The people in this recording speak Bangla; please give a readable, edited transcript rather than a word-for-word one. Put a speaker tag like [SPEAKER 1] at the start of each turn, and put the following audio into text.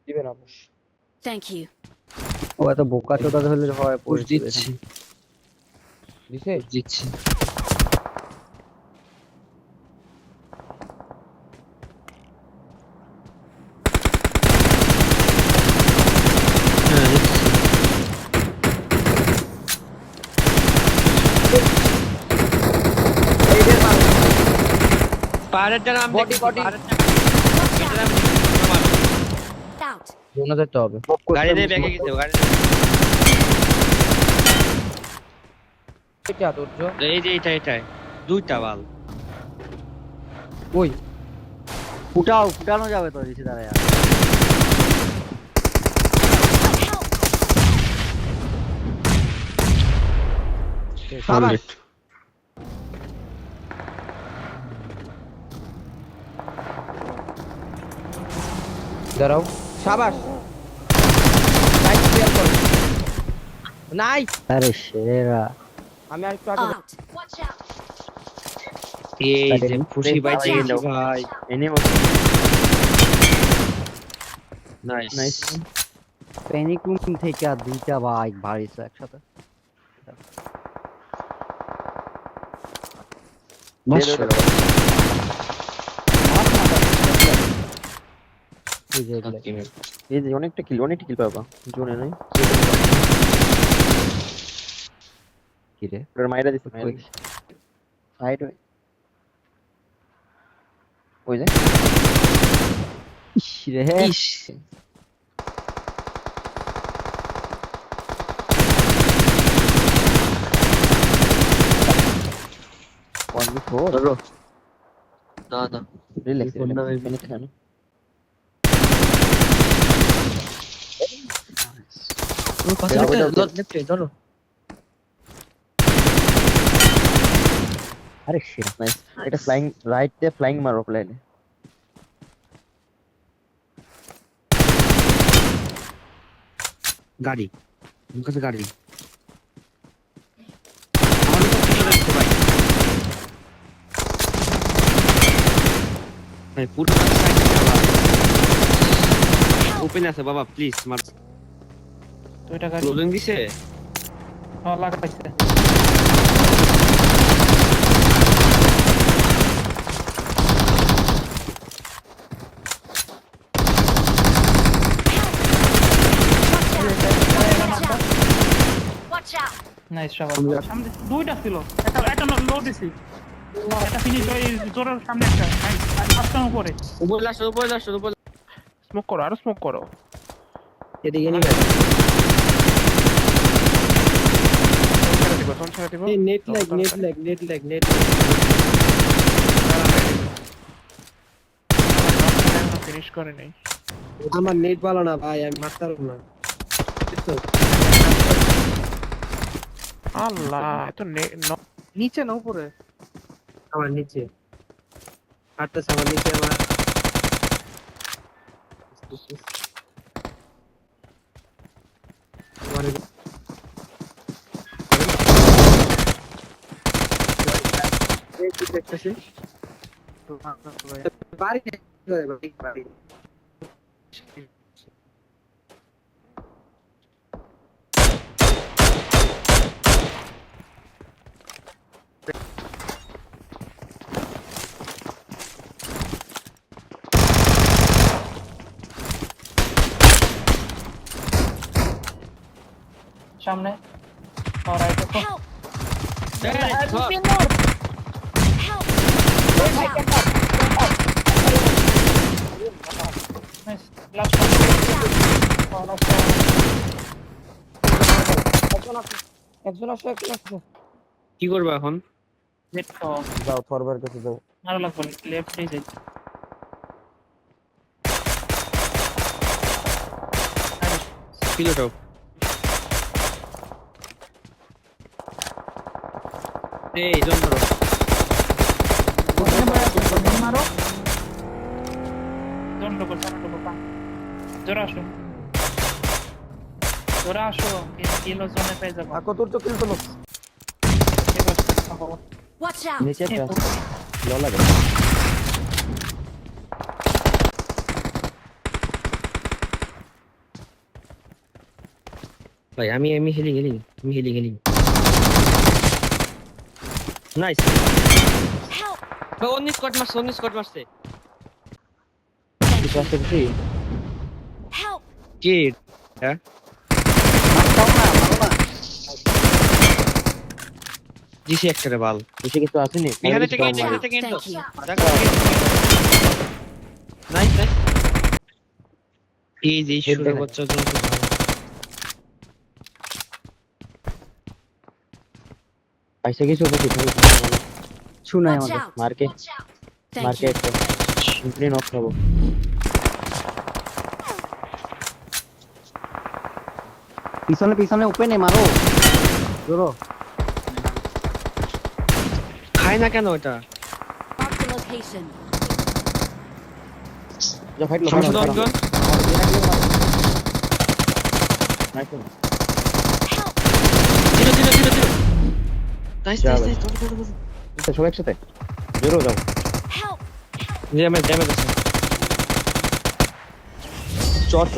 [SPEAKER 1] দিবেন অবশ্য।
[SPEAKER 2] Thank you.
[SPEAKER 3] ও এত বোকা চোদা হলে হয়
[SPEAKER 4] পুশ
[SPEAKER 3] পড়ে
[SPEAKER 4] দিচ্ছি
[SPEAKER 1] দিছে
[SPEAKER 4] পুশ দিচ্ছি হ্যাঁ দিচ্ছি পাহাড়ের জায়গা আমি
[SPEAKER 1] Body,
[SPEAKER 4] দেখেছি
[SPEAKER 1] body.
[SPEAKER 4] পাহাড়ের জায়গা
[SPEAKER 2] Watch
[SPEAKER 4] এটা
[SPEAKER 2] out.
[SPEAKER 4] আমি দেখেছি, আমার।
[SPEAKER 2] Out.
[SPEAKER 1] জোনে যেতে হবে।
[SPEAKER 4] গাড়ি দিয়ে ব্যাগে গেছে গাড়ি
[SPEAKER 1] এটা তোর জো
[SPEAKER 4] এই যে এটাই দুইটা বাল
[SPEAKER 1] ওই
[SPEAKER 3] ফুটানো যাবে তো দিছি দাঁড়ায়
[SPEAKER 2] Help.
[SPEAKER 1] সাবাস। দাঁড়াও সাবাস। নাইস ক্লিয়ার কর। নাইস।
[SPEAKER 3] আরে সেরা
[SPEAKER 1] আমি আরেকটু আগে
[SPEAKER 2] Out. Watch out.
[SPEAKER 4] এই যে খুশি বাইচে
[SPEAKER 2] Watch
[SPEAKER 4] গেছে
[SPEAKER 2] out.
[SPEAKER 4] ভাই
[SPEAKER 3] এনে
[SPEAKER 4] নাইস
[SPEAKER 3] নাইস প্যানিক রুম থেকে আর দুইটা বাইক ভারিছে একসাথে এই যে এগুলো।
[SPEAKER 5] এই যে অনেকটা কিল পাবা জোনে নাই
[SPEAKER 3] কি রে
[SPEAKER 5] ওর মাইরা দিছে
[SPEAKER 3] কই?
[SPEAKER 5] সাইড ওই যে
[SPEAKER 3] ইস রে
[SPEAKER 4] ইস
[SPEAKER 5] ওয়ান বিফোর
[SPEAKER 4] ধরো না না
[SPEAKER 5] রিল্যাক্স
[SPEAKER 4] Before না,
[SPEAKER 5] ফিনিশ খানো
[SPEAKER 4] ও পাশে
[SPEAKER 5] Wait,
[SPEAKER 4] একটা
[SPEAKER 5] wait, wait.
[SPEAKER 4] লেফটে ধরো
[SPEAKER 3] আরে সেরা
[SPEAKER 5] নাইস এটা ফ্লাইং রাইট দিয়ে ফ্লাইং মারো প্লেনে
[SPEAKER 4] গাড়ি আমার কাছে গাড়ি আমার কাছে কি লাগছে ভাই ভাই পুরো সাইডে ওপেন আছে বাবা প্লিজ মার
[SPEAKER 6] তো এটা গাড়ি
[SPEAKER 4] ক্লোজিং দিছে
[SPEAKER 6] লাগাইছে
[SPEAKER 2] Watch out.
[SPEAKER 6] নাইস সবার সামনে দুইটা ছিল একটা লো দিছি একটা ফিনিশ ওই জোরের সামনে একটা নাইস পাঁচটার উপরে
[SPEAKER 4] উপরে
[SPEAKER 6] স্মোক করো আরো স্মোক করো
[SPEAKER 4] এদিকে নিবে
[SPEAKER 6] তোন ছেড়ে দিব
[SPEAKER 4] এই নেট ল্যাগ
[SPEAKER 6] ফিনিশ করে নেই
[SPEAKER 4] আমার নেট ভালো না ভাই আমি মারতে পারবো না
[SPEAKER 6] আল্লাহ এত নিচে না উপরে
[SPEAKER 4] আমার নিচে আটটা আমার নিচে আমার আমার এই কি দেখতেছি বাড়ি বাড়ি
[SPEAKER 6] সামনে right
[SPEAKER 2] Help. Help.
[SPEAKER 6] Nice last
[SPEAKER 1] একজন আসো একজন আসো।
[SPEAKER 4] কি করবে এখন
[SPEAKER 6] নেট তো
[SPEAKER 1] যাও ফরওয়ার্ড কাছে যাও।
[SPEAKER 6] আরো লাগবে লেফট দিয়ে যাই
[SPEAKER 4] কিলোটাও এই জন ধরো
[SPEAKER 6] মারো দন্ড করো জোরা আসো কিলো জোনে পেয়ে যাবো
[SPEAKER 1] আকো তোর তো কিল তোলো।
[SPEAKER 2] Watch out.
[SPEAKER 5] নিচে একটা লো লাগে
[SPEAKER 7] ভাই আমি হিলিং নাইস
[SPEAKER 2] Help!
[SPEAKER 7] ভাই অন্য স্কোয়াড মারছে
[SPEAKER 5] কিছু আসতে কিছু
[SPEAKER 2] Help!
[SPEAKER 7] কি হ্যাঁ
[SPEAKER 3] মারতাও না, মারো না।
[SPEAKER 7] দিছি একটা বাল
[SPEAKER 5] কিছু কিছু আসেনি
[SPEAKER 7] এখানে থেকে
[SPEAKER 2] Watch out!
[SPEAKER 7] থেকে
[SPEAKER 2] Thank you.
[SPEAKER 7] নাইস এই যে
[SPEAKER 5] Head
[SPEAKER 7] শুরু
[SPEAKER 5] দেখে।
[SPEAKER 7] বাচ্চার জন্য খুব ভালো
[SPEAKER 5] পাইছে কিছু কিছু
[SPEAKER 3] শুনাই
[SPEAKER 2] Watch
[SPEAKER 3] আমাদের।
[SPEAKER 2] out!
[SPEAKER 5] মার্কে
[SPEAKER 2] Watch out! Thank
[SPEAKER 5] মার্কে
[SPEAKER 2] you.
[SPEAKER 5] একটা সিম্পলি নক খাবো
[SPEAKER 3] পিছনে ওপেনে মারো। জোরো।
[SPEAKER 7] খায় না কেন ওটা
[SPEAKER 2] Mark the location.
[SPEAKER 5] যা ফাইট লো
[SPEAKER 7] সমস্যা তো অর্জন
[SPEAKER 5] নাইস
[SPEAKER 2] Help!
[SPEAKER 7] জিরো নাইস
[SPEAKER 5] যাবে।
[SPEAKER 7] নাইস
[SPEAKER 5] সবাই একসাথে জোরো যাও
[SPEAKER 2] Help!
[SPEAKER 7] ড্যামেজ আছে চট